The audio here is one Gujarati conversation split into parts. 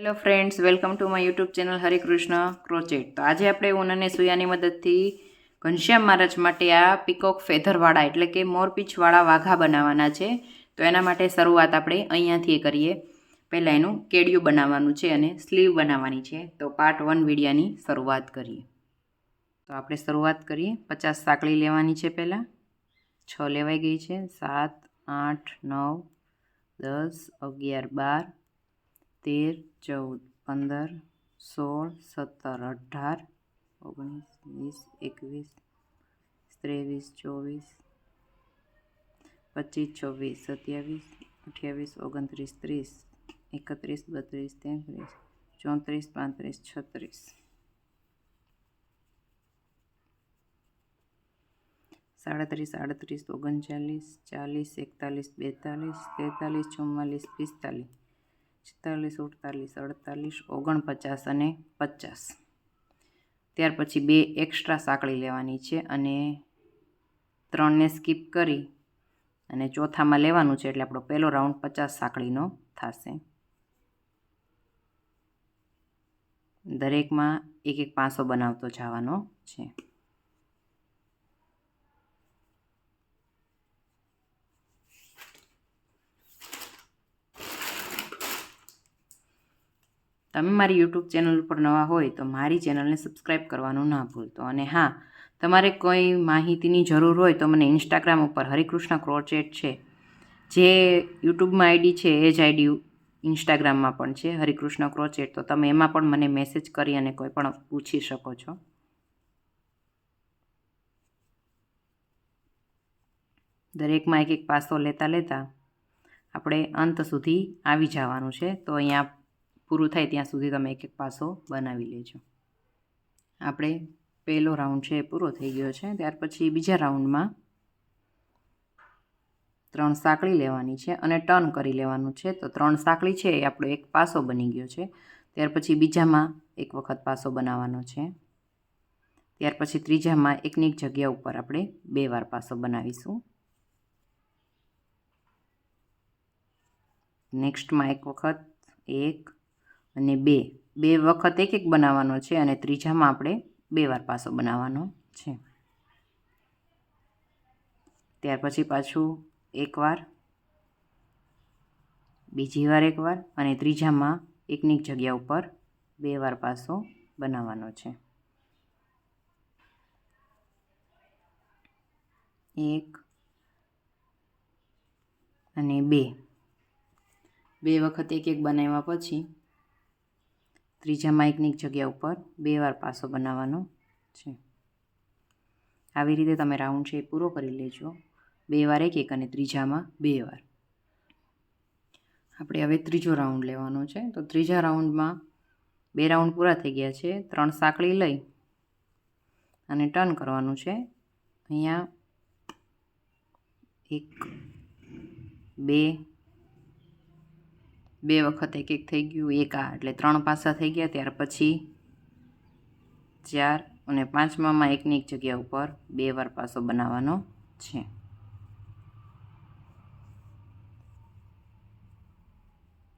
Hello friends, welcome to my YouTube channel Harikrishna crochet. તો આજે આપણે ઊન અને સૂયાની મદદથી ઘનશ્યામ મહારાજ માટે આ પીકોક ફેધરવાળા એટલે કે મોરપીંછવાળા વાઘા બનાવવાના છે. તો એના માટે શરૂઆત આપણે અહીંયાથી કરીએ. પહેલાં એનું કેડિયું બનાવવાનું છે અને સ્લીવ બનાવવાની છે. તો પાર્ટ 1 વિડીયાની શરૂઆત કરીએ. તો આપણે શરૂઆત કરીએ. 50 સાંકળી લેવાની છે. પહેલાં 6 લેવાઈ ગઈ છે. 7, 8, 9, 10, 11, 12, 13, 14, 15, 16, 17, 18, 19, 20, 21, 23, 24, 25, 26, 27, 28, 29, 30, 31, 32, 33, 34, 35, 36, 37, 38, 39, 40, 41, 42, 43, 44, 45, 46, 48, 48, 49 અને 50. ત્યાર પછી 2 એક્સ્ટ્રા સાંકળી લેવાની છે અને 3ને સ્કીપ કરી અને ચોથામાં લેવાનું છે એટલે આપણો પહેલો રાઉન્ડ 50 સાંકળીનો થશે. દરેકમાં એક એક પાંસો બનાવતો જવાનો છે. તમે મારી યુટ્યુબ ચેનલ ઉપર નવા હોય તો મારી ચેનલને સબસ્ક્રાઈબ કરવાનું ના ભૂલતો. અને હા, તમારે કોઈ માહિતીની જરૂર હોય તો મને ઇન્સ્ટાગ્રામ ઉપર હરિકૃષ્ણ ક્રોચેટ છે, જે યુટ્યુબમાં આઈડી છે એ જ આઈડી ઇન્સ્ટાગ્રામમાં પણ છે હરિકૃષ્ણ ક્રોચેટ. તો તમે એમાં પણ મને મેસેજ કરી અને કોઈ પણ પૂછી શકો છો. દરેકમાં એક એક પાસો લેતા લેતા આપણે અંત સુધી આવી જવાનું છે. તો અહીંયા પૂરું થાય ત્યાં સુધી તમે એક એક પાસો બનાવી લેજો. આપણે પહેલો રાઉન્ડ છે એ પૂરો થઈ ગયો છે. ત્યાર પછી બીજા રાઉન્ડમાં 3 સાંકળી લેવાની છે અને ટર્ન કરી લેવાનું છે. તો 3 સાંકળી છે એ આપણો એક પાસો બની ગયો છે. ત્યાર પછી બીજામાં એક વખત પાસો બનાવવાનો છે. ત્યાર પછી ત્રીજામાં એકની એક જગ્યા ઉપર આપણે 2 વાર પાસો બનાવીશું. નેક્સ્ટમાં એક વખત 1 અને 2 વખત એક એક બનાવવાનો છે અને ત્રીજામાં આપણે 2 વાર પાસો બનાવવાનો છે. ત્યાર પછી પાછું એક વાર, બીજી વાર એક વાર અને ત્રીજામાં એકની એક જગ્યા ઉપર 2 વાર પાસો બનાવવાનો છે. 1 અને 2 વખત એક એક બનાવ્યા પછી ત્રીજામાં એકની એક જગ્યા ઉપર 2 વાર પાસો બનાવવાનો છે. આવી રીતે તમે રાઉન્ડ છે એ પૂરો કરી લેજો. 2 વાર એક એક અને ત્રીજામાં 2 વાર. આપણે હવે ત્રીજો રાઉન્ડ લેવાનો છે. તો ત્રીજા રાઉન્ડમાં 2 રાઉન્ડ પૂરા થઈ ગયા છે. 3 સાંકળી લઈ અને ટર્ન કરવાનું છે. અહીંયા 1, 2 વખત એક એક થઈ ગયું. 1 આ એટલે 3 પાસા થઈ ગયા. ત્યાર પછી 4 અને 5મામાં એકની એક જગ્યા ઉપર 2 વાર પાસો બનાવવાનો છે.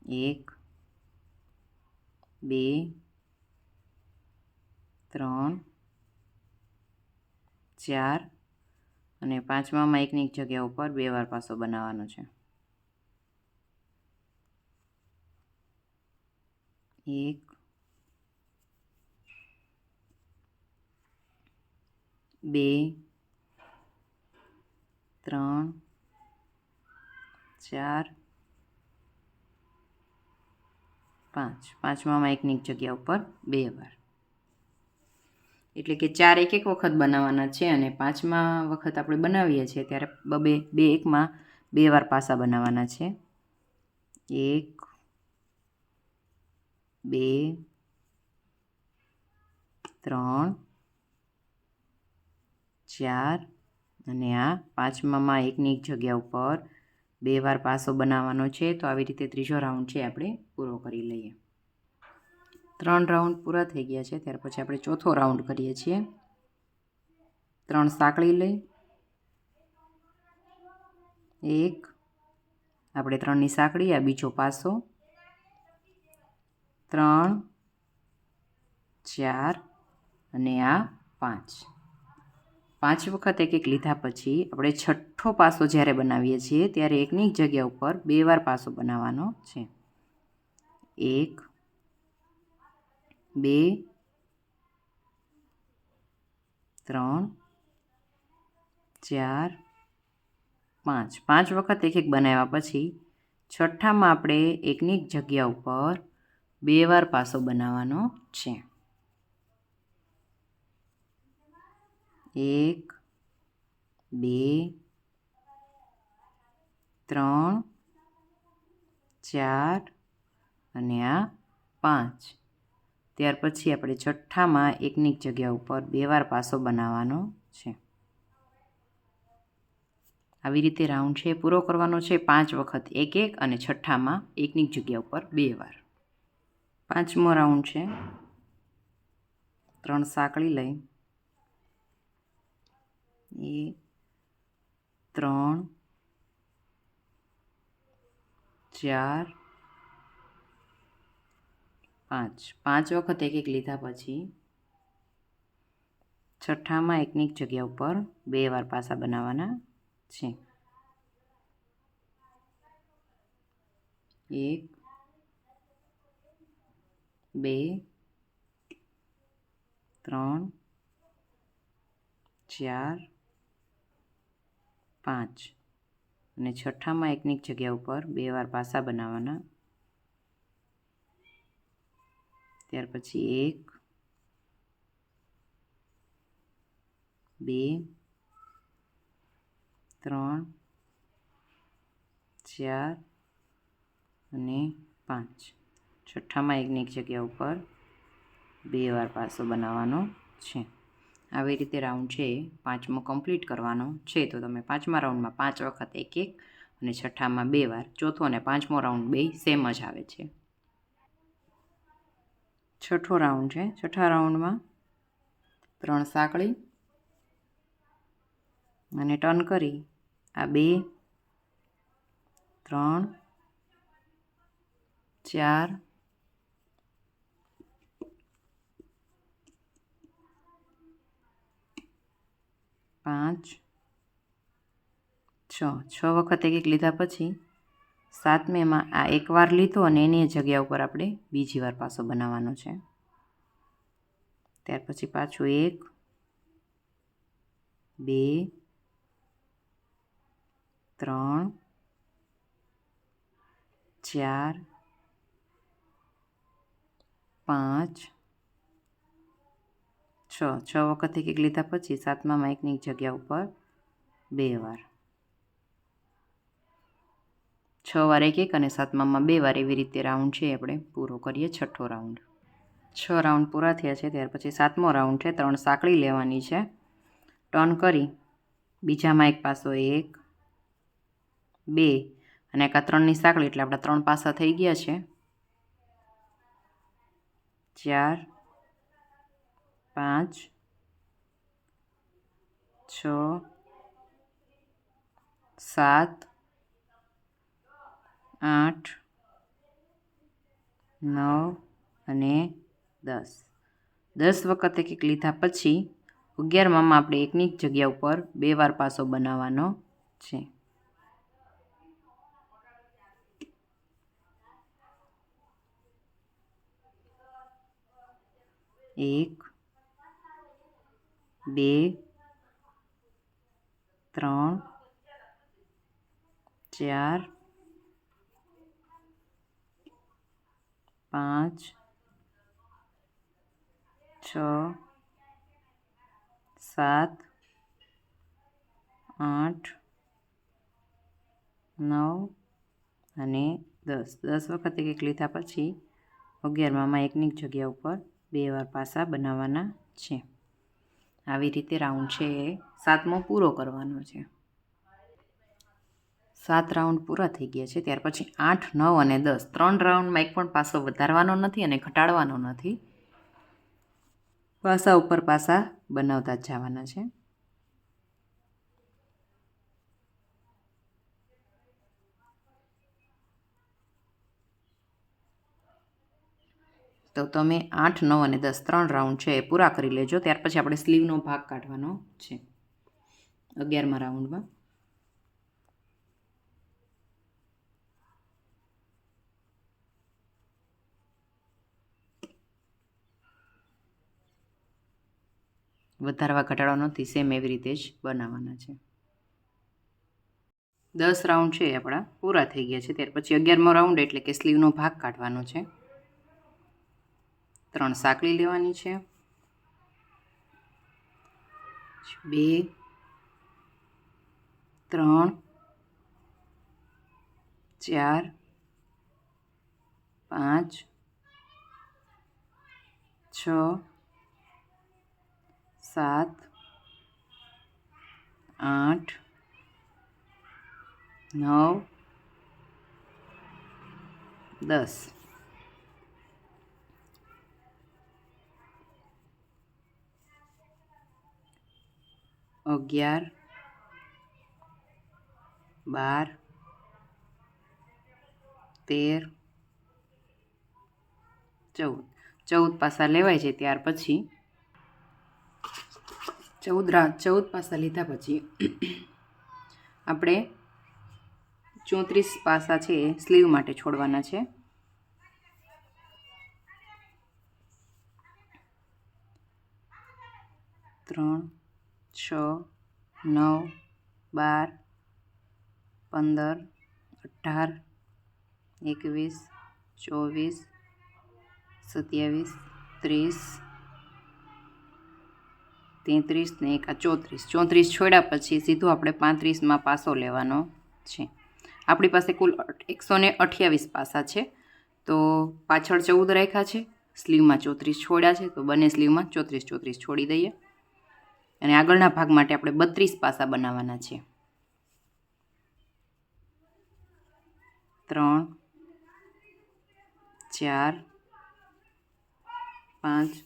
1, 2, 3, 4 અને 5મામાં એકની એક જગ્યા ઉપર 2 વાર પાસો બનાવવાનો છે. 1, 2, 3, 4, 5. 5મામાં એકની એક જગ્યા ઉપર 2 વાર. એટલે કે 4 એક એક વખત બનાવવાના છે અને 5મા વખત આપણે બનાવીએ છીએ ત્યારે 2 એકમાં 2 વાર પાસા બનાવવાના છે. 1, 2, 3, 4 અને આ 5મામાં એકની એક જગ્યા ઉપર 2 વાર પાસો બનાવવાનો છે. તો આવી રીતે ત્રીજો રાઉન્ડ છે આપણે પૂરો કરી લઈએ. 3 રાઉન્ડ પૂરા થઈ ગયા છે. ત્યાર પછી આપણે ચોથો રાઉન્ડ કરીએ છીએ. 3 સાંકળી લઈ 1 આપણે 3ની સાંકળી, આ બીજો પાસો, 3 4 અને આ 5 5 વખત એક એક લીધા પછી આપણે છઠ્ઠો પાસો જ્યારે બનાવીએ છીએ ત્યારે એકની જગ્યા ઉપર 2 વાર પાસો બનાવવાનો છે. 1 2 3 4 5 5 વખત એક એક બનાવ્યા પછી છઠ્ઠામાં આપણે એકની જગ્યા ઉપર 2 વાર પાસો બનાવવાનો છે. 1 2 3 4 અને આ 5. ત્યાર પછી આપણે છઠ્ઠામાં એકની જગ્યા ઉપર 2 વાર પાસો બનાવવાનો છે. આવી રીતે રાઉન્ડ છે પૂરો કરવાનો છે 5 વખત એક એક અને છઠ્ઠામાં એકની જગ્યા ઉપર 2 વાર. પાંચમો રાઉન્ડ છે. 3 સાંકળી લઈ 1 3 4 5 5 વખત એક એક લીધા પછી છઠ્ઠામાં એકની જગ્યા ઉપર 2 વાર પાસા બનાવવાના છે. 1 2 3 4 5 અને છઠ્ઠામાં એકની જગ્યા ઉપર 2 વાર પાસા બનાવવાના. ત્યાર પછી 1 2 3 4 અને 5 છઠ્ઠામાં એકની જગ્યા ઉપર 2 વાર પાસો બનાવવાનો છે. આવી રીતે રાઉન્ડ છે પાંચમો કમ્પ્લીટ કરવાનો છે. તો તમે પાંચમા રાઉન્ડમાં 5 વખત એક એક અને છઠ્ઠામાં 2 વાર, ચોથો અને પાંચમો રાઉન્ડ બે સેમ જ આવે છે. છઠ્ઠો રાઉન્ડ છે. છઠ્ઠા રાઉન્ડમાં 3 સાંકળી અને ટર્ન કરી આ 2 3 4 5 6 વખત એક એક લીધા પછી સાતમેમાં આ એક વાર લીધો અને એની જગ્યા ઉપર આપણે બીજી વાર પાસો બનાવવાનો છે. ત્યાર પછી પાછું 1 2 3 4 5 6 વખત એક એક લીધા પછી સાતમામાં એકની જગ્યા ઉપર 2 વાર, 6 વાર એક એક અને સાતમામાં 2 વાર. એવી રીતે રાઉન્ડ છે આપણે પૂરો કરીએ. છઠ્ઠો રાઉન્ડ 6 રાઉન્ડ પૂરા થયા છે. ત્યાર પછી સાતમો રાઉન્ડ છે. 3 સાંકળી લેવાની છે, ટર્ન કરી બીજામાં એક પાસો 1 2 અને આ 3ની સાંકળી એટલે આપણા 3 પાસા થઈ ગયા છે. 4 5 6 7 8 9 અને 10. 10 વખત એક એક લીધા પછી 11માં આપણે એકની જ જગ્યા ઉપર 2 વાર પાસો બનાવવાનો છે. 1 2 3 4 5 6 7 8 9 અને 10. 10 વખત એક એક લીધા પછી 11માં એકની જગ્યા ઉપર 2 વાર પાસા બનાવવાના છે. આવી રીતે રાઉન્ડ છે એ સાતમો પૂરો કરવાનો છે. 7 રાઉન્ડ પૂરા થઈ ગયા છે. ત્યાર પછી 8 9 અને 10 3 રાઉન્ડમાં એક પણ પાસો વધારવાનો નથી અને ઘટાડવાનો નથી. પાસા ઉપર પાસા બનાવતા જ જવાના છે. તો તમે 8, 9 અને 10 3 રાઉન્ડ છે એ પૂરા કરી લેજો. ત્યાર પછી આપણે સ્લીવનો ભાગ કાઢવાનો છે 11મા રાઉન્ડમાં. વધારવા ઘટાડવા નથી, સેમ એવી રીતે જ બનાવવાના છે. 10 રાઉન્ડ છે આપણા પૂરા થઈ ગયા છે. ત્યાર પછી 11મો રાઉન્ડ એટલે કે સ્લીવનો ભાગ કાઢવાનો છે. 3 સાંકળી લેવાની છે, 2 3 4 5 6 7 8 9 10. 11 12 13 14 પાસા લેવાય છે. ત્યાર પછી 14 પાસા લીધા પછી આપણે 34 પાસા છે એ સ્લીવ માટે છોડવાના છે. 3 6 9 12 15 18 21 24 27 30 33 ને 34. 34 છોડ્યા પછી સીધું આપણે 35માં પાસો લેવાનો છે. આપણી પાસે કુલ 128 પાસા છે. તો પાછળ 14 રાખ્યા છે, સ્લીવમાં 34 છોડ્યા છે, તો બંને સ્લીવમાં 34 છોડી દઈએ. અને આગળના ભાગ માટે આપણે 32 પાસા બનાવવાના છે. 3 4 5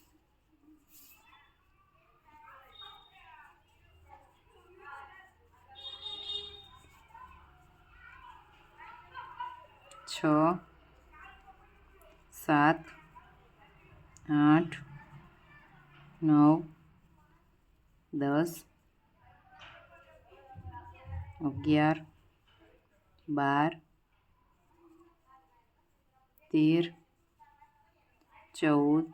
6 7 8 9 10 11 12 13 14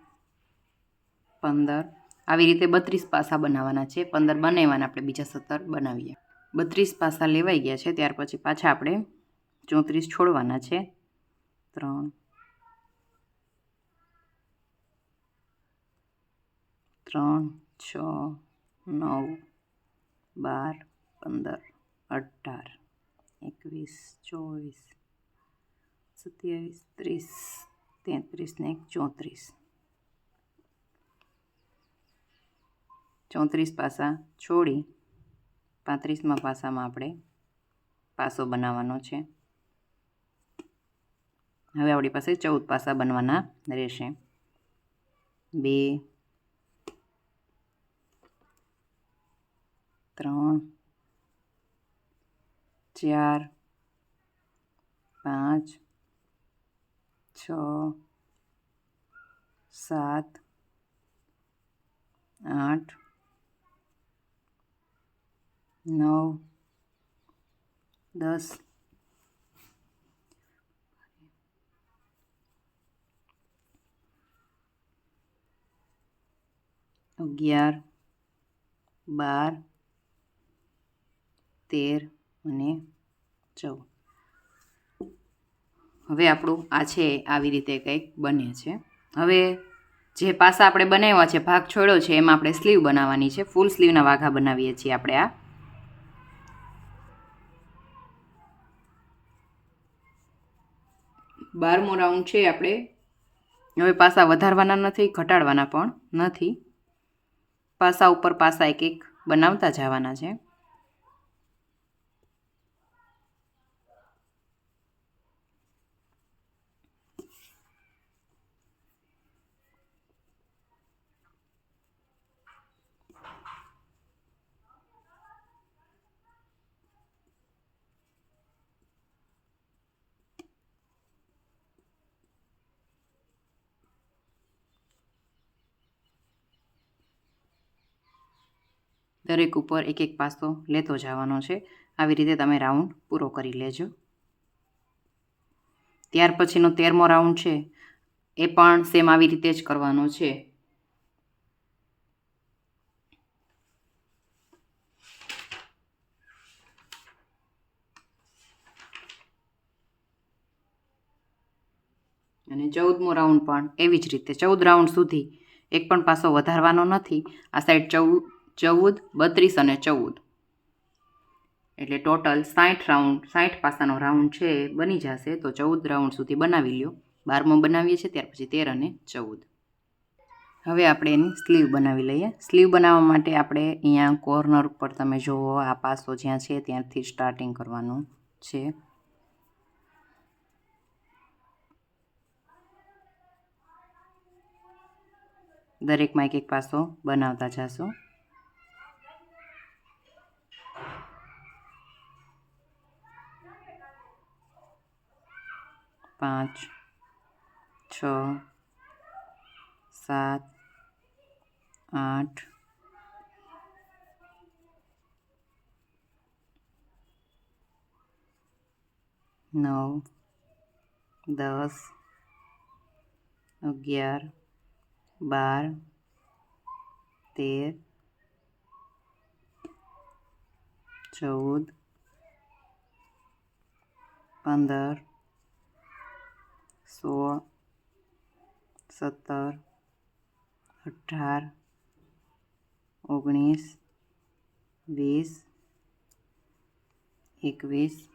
15. આવી રીતે 32 પાસા બનાવવાના છે. 15 બનાવવાના, આપણે બીજા 17 બનાવીએ. 32 પાસા લેવાઈ ગયા છે. ત્યાર પછી પાછા આપણે 34 છોડવાના છે. 3 6 9 12 15 18 21 24 27 30 33 ને 34. 34 પાસા છોડી 35મા પાસામાં આપણે પાસો બનાવવાનો છે. હવે આપણી પાસે 14 પાસા બનવાના રહેશે. 2 3 4 5 6 7 8 9 10 11 12 13 અને 14. હવે આપણું આ છે આવી રીતે કંઈક બને છે. હવે જે પાસા આપણે બનાવ્યા છે, ભાગ છોડ્યો છે, એમાં આપણે સ્લીવ બનાવવાની છે. ફૂલ સ્લીવના વાઘા બનાવીએ છીએ આપણે. આ 12મો રાઉન્ડ છે. આપણે હવે પાસા વધારવાના નથી, ઘટાડવાના પણ નથી. પાસા ઉપર પાસા એક એક બનાવતા જવાના છે. દરેક ઉપર એક એક પાસો લેતો જવાનો છે. આવી રીતે તમે રાઉન્ડ પૂરો કરી લેજો. ત્યાર પછીનો 13મો રાઉન્ડ છે એ પણ સેમ આવી રીતે જ કરવાનો છે. અને 14મો રાઉન્ડ પણ એવી જ રીતે 14 રાઉન્ડ સુધી એક પણ પાસો વધારવાનો નથી. આ સાઈડ 14, 32 અને 14 એટલે ટોટલ 60 રાઉન્ડ 60 પાસાનો રાઉન્ડ છે બની જશે. તો 14 રાઉન્ડ સુધી બનાવી લ્યો. 12મો બનાવીએ છીએ, ત્યાર પછી 13 અને 14. હવે આપણે એની સ્લીવ બનાવી લઈએ. સ્લીવ બનાવવા માટે આપણે અહીંયા કોર્નર ઉપર તમે જુઓ આ પાસો જ્યાં છે ત્યાંથી સ્ટાર્ટિંગ કરવાનું છે. દરેકમાં એક એક પાસો બનાવતા જશો. પાંચ, 6, 7, 8, 9, 10, 11, 12, 13, 14, 15, 16, 17, 18, 19, 20, 21,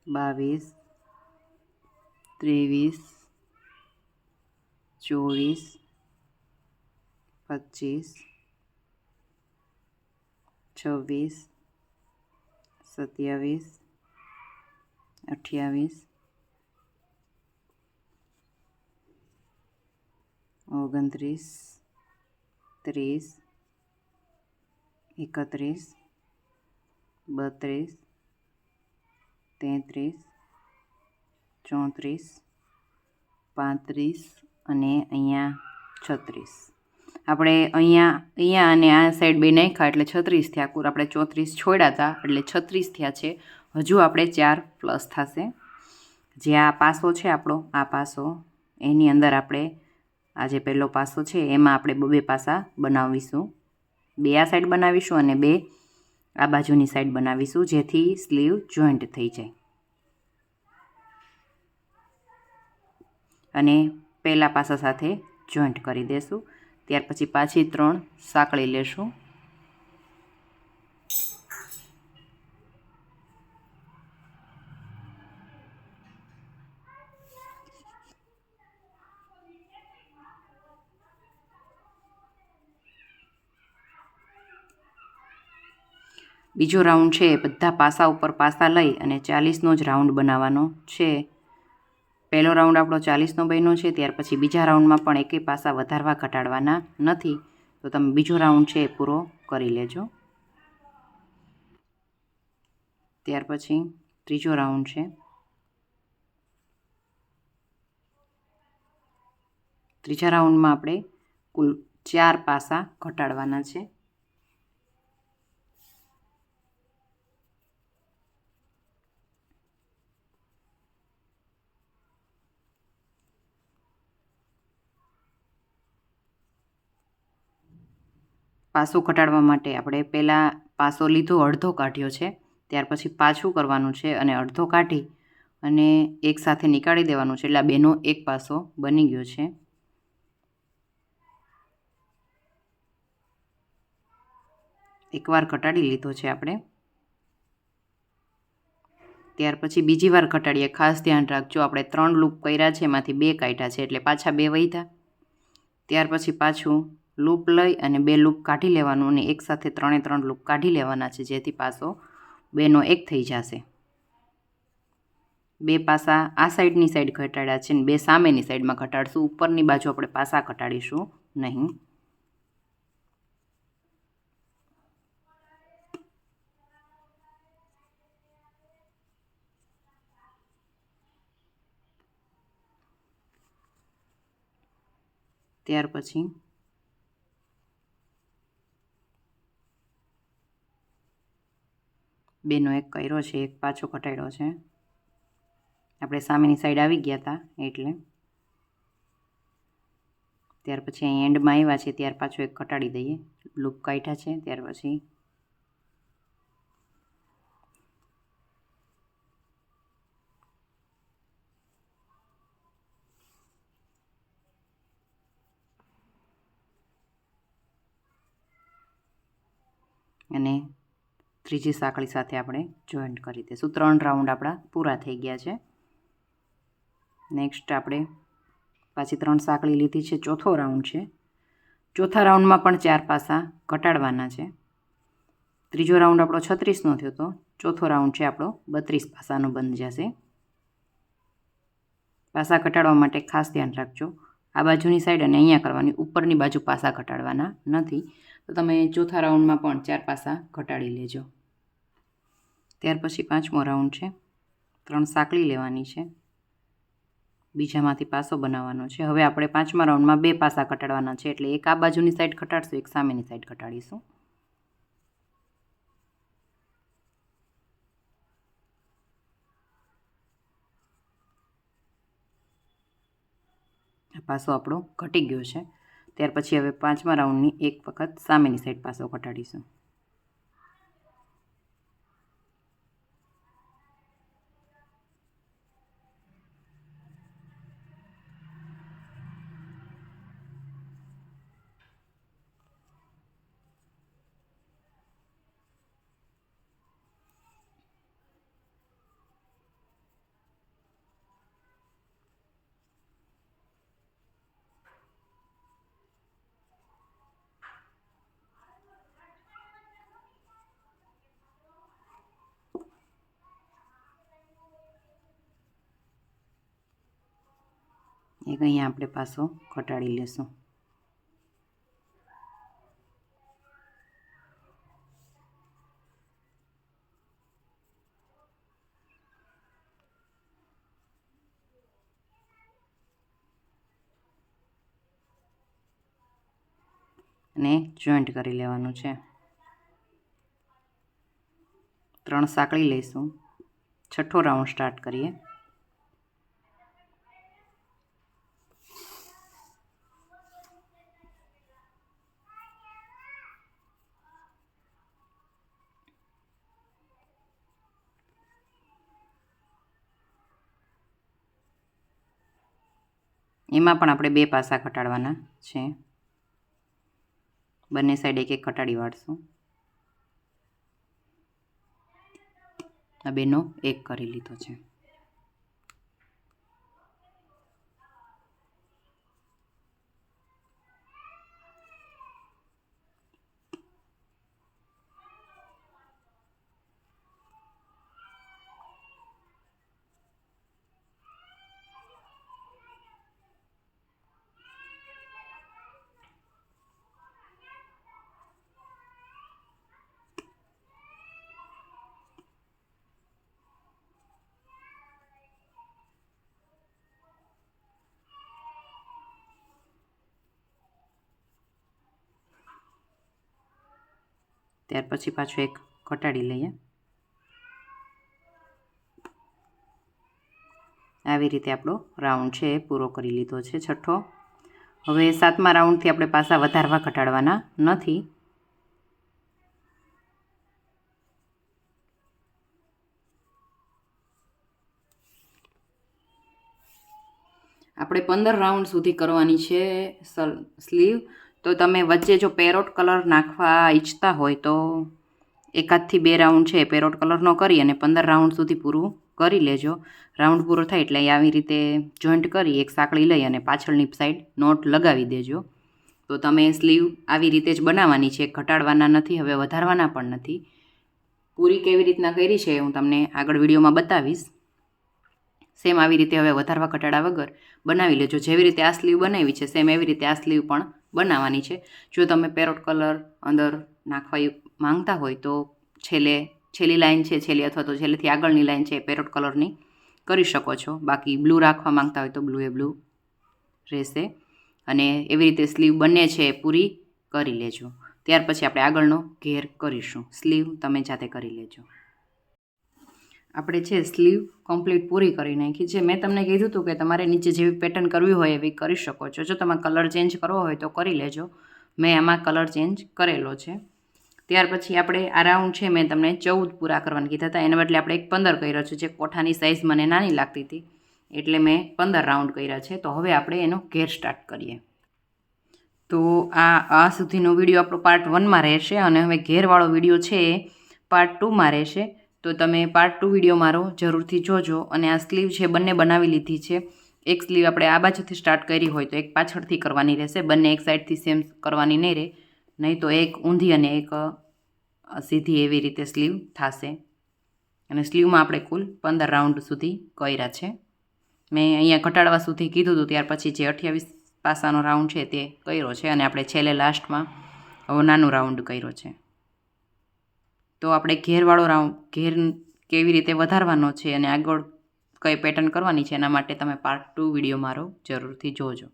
22, 23, 24, 25, 26, 27, 28, 29, 30, 31, 32, 33, 34, 35 અને અહીંયા 36. આપણે અહીંયા અને આ સાઈડ બે નાખ્યા એટલે 36 થયા. કુલ આપણે 34 છોડ્યા હતા એટલે 36 થયા છે. હજુ આપણે 4 પ્લસ થશે. જે આ પાસો છે આપણો, આ પાસો એની અંદર આપણે આ જે પહેલો પાસો છે એમાં આપણે બે પાસા બનાવીશું. 2 આ સાઈડ બનાવીશું અને 2 આ બાજુની સાઈડ બનાવીશું, જેથી સ્લીવ જોઈન્ટ થઈ જાય. અને પહેલા પાસા સાથે જોઈન્ટ કરી દેશું. ત્યાર પછી પાછી 3 સાંકળી લેશું. બીજો રાઉન્ડ છે બધા પાસા ઉપર પાસા લઈ અને 40નો જ રાઉન્ડ બનાવવાનો છે. પહેલો રાઉન્ડ આપણો 40નો બન્યો છે. ત્યાર પછી બીજા રાઉન્ડમાં પણ એકેય પાસા વધારવા ઘટાડવાના નથી. તો તમે બીજો રાઉન્ડ છે એ પૂરો કરી લેજો. ત્યાર પછી ત્રીજો રાઉન્ડ છે. ત્રીજા રાઉન્ડમાં આપણે કુલ 4 પાસા ઘટાડવાના છે. પાસો ઘટાડવા માટે આપણે પહેલાં પાસો લીધો, અડધો કાઢ્યો છે. ત્યાર પછી પાછું કરવાનું છે અને અડધો કાઢી અને એકસાથે નીકાળી દેવાનું છે. એટલે આ બેનો એક પાસો બની ગયો છે. એકવાર ઘટાડી લીધો છે આપણે. ત્યાર પછી બીજી વાર ઘટાડીએ. ખાસ ધ્યાન રાખજો, આપણે 3 લૂપ કર્યા છે એમાંથી 2 કાઢ્યા છે એટલે પાછા 2 વધ્યા. ત્યાર પછી પાછું લૂપ લઈ અને 2 લૂપ કાઢી લેવાનું અને એકસાથે 3 લૂપ કાઢી લેવાના છે, જેથી પાસો 2નો 1 થઈ જશે. 2 પાસા આ સાઈડની સાઈડ ઘટાડ્યા છે ને 2 સામેની સાઈડમાં ઘટાડશું. ઉપરની બાજુ આપણે પાસા ઘટાડીશું નહીં. ત્યાર પછી બેનો એક કર્યો છે, એક પાછો ઘટાડ્યો છે. આપણે સામેની સાઈડ આવી ગયા હતા એટલે. ત્યાર પછી અહીં એન્ડમાં આવ્યા છે ત્યાર પાછો એક ઘટાડી દઈએ. લૂપ કાઢ્યા છે ત્યાર પછી અને ત્રીજી સાંકળી સાથે આપણે જોઈન્ટ કરી દઈશું. 3 રાઉન્ડ આપણા પૂરા થઈ ગયા છે. નેક્સ્ટ આપણે પાછી 3 સાંકળી લીધી છે, ચોથો રાઉન્ડ છે. ચોથા રાઉન્ડમાં પણ 4 પાસા ઘટાડવાના છે. ત્રીજો રાઉન્ડ આપણો 36નો થયો તો ચોથો રાઉન્ડ છે આપણો 32 પાસાનો બની જશે. પાસા ઘટાડવા માટે ખાસ ધ્યાન રાખજો, આ બાજુની સાઈડ અને અહીંયા કરવાની, ઉપરની બાજુ પાસા ઘટાડવાના નથી. તો તમે ચોથા રાઉન્ડમાં પણ 4 પાસા ઘટાડી લેજો. ત્યાર પછી 5મો રાઉન્ડ છે. 3 સાંકળી લેવાની છે, બીજામાંથી પાસો બનાવવાનો છે. હવે આપણે 5મા રાઉન્ડમાં 2 પાસા ઘટાડવાના છે, એટલે એક આ બાજુની સાઈડ ઘટાડશું, એક સામેની સાઈડ ઘટાડીશું. પાસો આપણો ઘટી ગયો છે. ત્યાર પછી હવે 5મા રાઉન્ડની એક વખત સામેની સાઈડ પાસો ઘટાડીશું. એક અહીંયા આપણે પાસો ઘટાડી લેશું. અને જોઈન્ટ કરી લેવાનું છે. 3 સાંકળી લઈશું. છઠ્ઠો રાઉન્ડ સ્ટાર્ટ કરીએ. એમાં પણ આપણે 2 પાસા ઘટાડવાના છે. બંને સાઈડ એક એક ઘટાડી વાળશું. આ બેનો એક કરી લીધો છે. ત્યાર પછી પાછો એક ઘટાડી લઈએ. આવી રીતે આપણો રાઉન્ડ છે પૂરો કરી લીધો છે, છઠ્ઠો. હવે 7મા રાઉન્ડથી આપણે પાસા વધારવા ઘટાડવાના નથી. આપણે 15 રાઉન્ડ સુધી કરવાની છે સ્લીવ. તો તમે વચ્ચે જો પેરોટ કલર નાખવા ઈચ્છતા હોય તો 1 થી 2 રાઉન્ડ છે પેરોટ કલરનો કરી અને 15 રાઉન્ડ સુધી પૂરું કરી લેજો. રાઉન્ડ પૂરો થાય એટલે આવી રીતે જોઈન્ટ કરી એક સાંકળી લઈ અને પાછળની સાઈડ નોટ લગાવી દેજો. તો તમે સ્લીવ આવી રીતે જ બનાવવાની છે, ઘટાડવાના નથી, હવે વધારવાના પણ નથી. પૂરી કેવી રીતના કરી છે હું તમને આગળ વિડીયોમાં બતાવીશ. સેમ આવી રીતે હવે વધારવા ઘટાડા વગર બનાવી લેજો. જેવી રીતે આ સ્લીવ બનાવી છે સેમ એવી રીતે આ સ્લીવ પણ બનાવવાની છે. જો તમે પેરોટ કલર અંદર નાખવા માંગતા હોય તો છેલ્લી લાઈન છે, છેલ્લી અથવા તો છેલ્લેથી આગળની લાઈન છે પેરોટ કલરની કરી શકો છો. બાકી બ્લુ રાખવા માંગતા હોય તો બ્લુ એ બ્લુ રહેશે. અને એવી રીતે સ્લીવ બંને છે એ પૂરી કરી લેજો. ત્યાર પછી આપણે આગળનો ઘેર કરીશું. સ્લીવ તમે જાતે કરી લેજો. આપણે છે સ્લીવ કમ્પ્લીટ પૂરી કરી નાખી છે. મેં તમને કીધું હતું કે તમારે નીચે જેવી પેટર્ન કરવી હોય એવી કરી શકો છો. જો તમે કલર ચેન્જ કરવો હોય તો કરી લેજો. મેં આમાં કલર ચેન્જ કરેલો છે. ત્યાર પછી આપણે આ રાઉન્ડ છે મેં તમને 14 પૂરા કરવાના કીધા હતા, એના બદલે આપણે 15 કર્યો છે. જે કોઠાની સાઇઝ મને નાની લાગતી હતી એટલે મેં 15 રાઉન્ડ કર્યા છે. તો હવે આપણે એનો ઘેર સ્ટાર્ટ કરીએ. તો આ સુધીનો વિડીયો આપણો પાર્ટ 1માં રહેશે અને હવે ઘેરવાળો વિડીયો છે એ પાર્ટ 2માં રહેશે. તો તમે પાર્ટ 2 વિડીયો મારો જરૂરથી જોજો. અને આ સ્લીવ છે બંને બનાવી લીધી છે. એક સ્લીવ આપણે આ બાજુથી સ્ટાર્ટ કરી હોય તો એક પાછળથી કરવાની રહેશે. બંને એક સાઈડથી સેમ કરવાની નહીં રહે, નહીં તો એક ઊંધી અને એક સીધી એવી રીતે સ્લીવ થશે. અને સ્લીવમાં આપણે કુલ 15 રાઉન્ડ સુધી કર્યા છે. મેં અહીંયા ઘટાડવા સુધી કીધું હતું, ત્યાર પછી જે 28 પાસાનો રાઉન્ડ છે તે કર્યો છે અને આપણે છેલ્લે લાસ્ટમાં નાનો રાઉન્ડ કર્યો છે. તો આપણે ઘેરવાળો ઘેર કેવી રીતે વધારવાનો છે અને આગળ કઈ પેટર્ન કરવાની છે એના માટે તમે પાર્ટ 2 વિડીયો મારો જરૂરથી જોજો.